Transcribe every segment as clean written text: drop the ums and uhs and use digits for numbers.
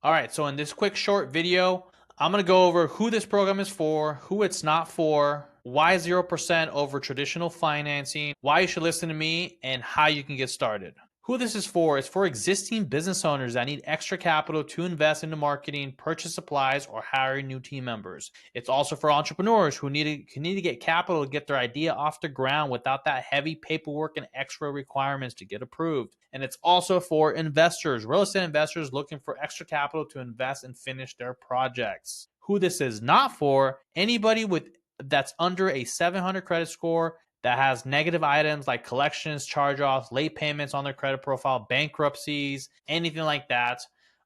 All right, so in this quick short video, I'm going to go over who this program is for, who it's not for, why 0% over traditional financing, why you should listen to me, and how you can get started. Who this is for existing business owners that need extra capital to invest into marketing, purchase supplies, or hire new team members. It's also for entrepreneurs who need to get capital to get their idea off the ground without that heavy paperwork and extra requirements to get approved. And it's also for investors, real estate investors looking for extra capital to invest and finish their projects. Who this is not for, anybody with that's under a 700 credit score, that has negative items like collections, charge-offs, late payments on their credit profile, bankruptcies, anything like that.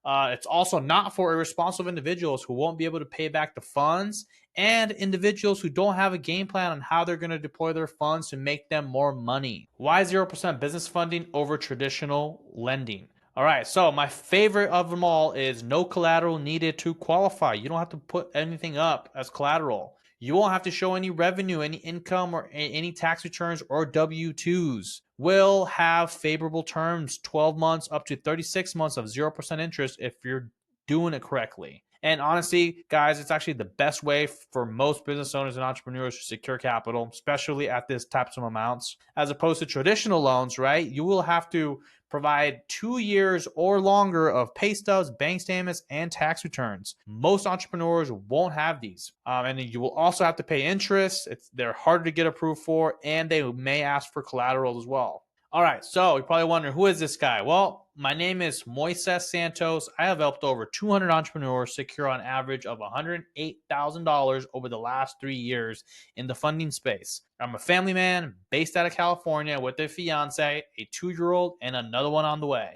It's also not for irresponsible individuals who won't be able to pay back the funds, and individuals who don't have a game plan on how they're going to deploy their funds to make them more money. Why 0% business funding over traditional lending? All right, so my favorite of them all is no collateral needed to qualify. You don't have to put anything up as collateral. You won't have to show any revenue, any income, or any tax returns or W-2s. Will have favorable terms, 12 months up to 36 months of 0% interest if you're doing it correctly. And honestly, guys, it's actually the best way for most business owners and entrepreneurs to secure capital, especially at this types of amounts, as opposed to traditional loans, right? You will have to provide 2 years or longer of pay stubs, bank statements, and tax returns. Most entrepreneurs won't have these. And then you will also have to pay interest. They're harder to get approved for, and they may ask for collateral as well. All right, so you're probably wondering, who is this guy? Well, my name is Moises Santos. I have helped over 200 entrepreneurs secure on average of $108,000 over the last 3 years in the funding space. I'm a family man based out of California with a fiance, a 2-year-old, and another one on the way.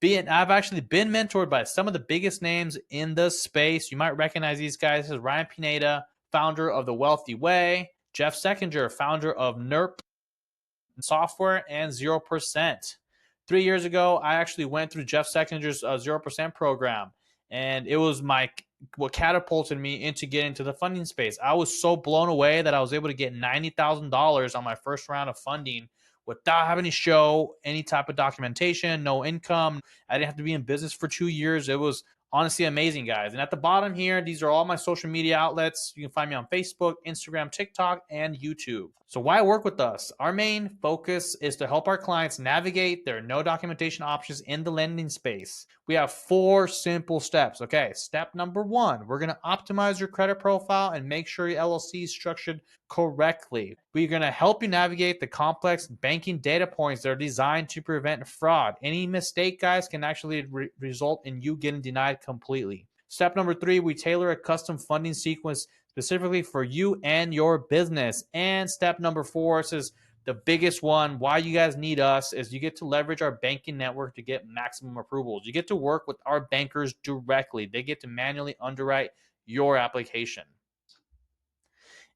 I've actually been mentored by some of the biggest names in the space. You might recognize these guys. This is Ryan Pineda, founder of The Wealthy Way, Jeff Seckinger, founder of NERP Software, and 0%. 3 years ago, I actually went through Jeff Seckinger's 0% program, and it was what catapulted me into getting to the funding space. I was so blown away that I was able to get $90,000 on my first round of funding without having to show any type of documentation, no income. I didn't have to be in business for 2 years. It was honestly amazing, guys. And at the bottom here, these are all my social media outlets. You can find me on Facebook, Instagram, TikTok, and YouTube. So why work with us? Our main focus is to help our clients navigate their no documentation options in the lending space. We have 4 simple steps. Okay, step number 1, we're going to optimize your credit profile and make sure your LLC is structured correctly. We're going to help you navigate the complex banking data points that are designed to prevent fraud. Any mistake, guys, can actually result in you getting denied completely. Step number 3, we tailor a custom funding sequence specifically for you and your business. And step number 4, this is the biggest one. Why you guys need us is you get to leverage our banking network to get maximum approvals. You get to work with our bankers directly. They get to manually underwrite your application.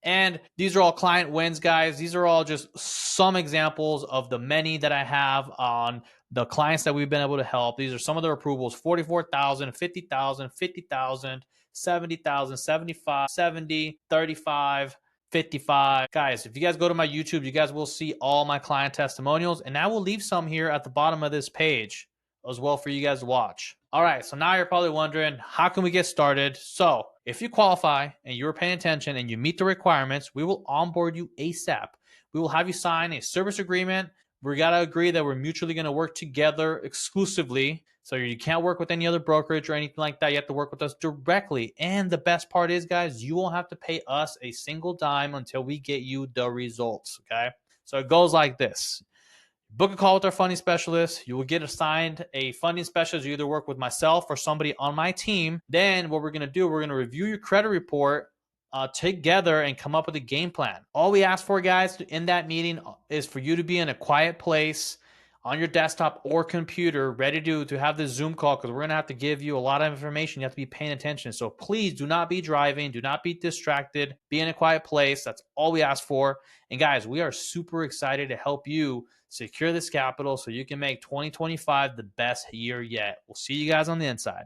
And these are all client wins, guys. These are all just some examples of the many that I have on the clients that we've been able to help. These are some of their approvals: 44,000, 50,000, 50,000, 70,000, 75, 70, 35, 55. Guys, if you guys go to my YouTube, you guys will see all my client testimonials, and I will leave some here at the bottom of this page as well for you guys to watch. All right, so now you're probably wondering, how can we get started? So if you qualify and you're paying attention and you meet the requirements, we will onboard you ASAP. We will have you sign a service agreement. We got to agree that we're mutually going to work together exclusively. So you can't work with any other brokerage or anything like that. You have to work with us directly. And the best part is, guys, you won't have to pay us a single dime until we get you the results, okay? So it goes like this. Book a call with our funding specialist. You will get assigned a funding specialist. You either work with myself or somebody on my team. Then what we're going to do, we're going to review your credit report together and come up with a game plan. All we ask for, guys, in that meeting is for you to be in a quiet place on your desktop or computer, ready to have this Zoom call, because we're going to have to give you a lot of information. You have to be paying attention. So please do not be driving. Do not be distracted. Be in a quiet place. That's all we ask for. And guys, we are super excited to help you secure this capital so you can make 2025 the best year yet. We'll see you guys on the inside.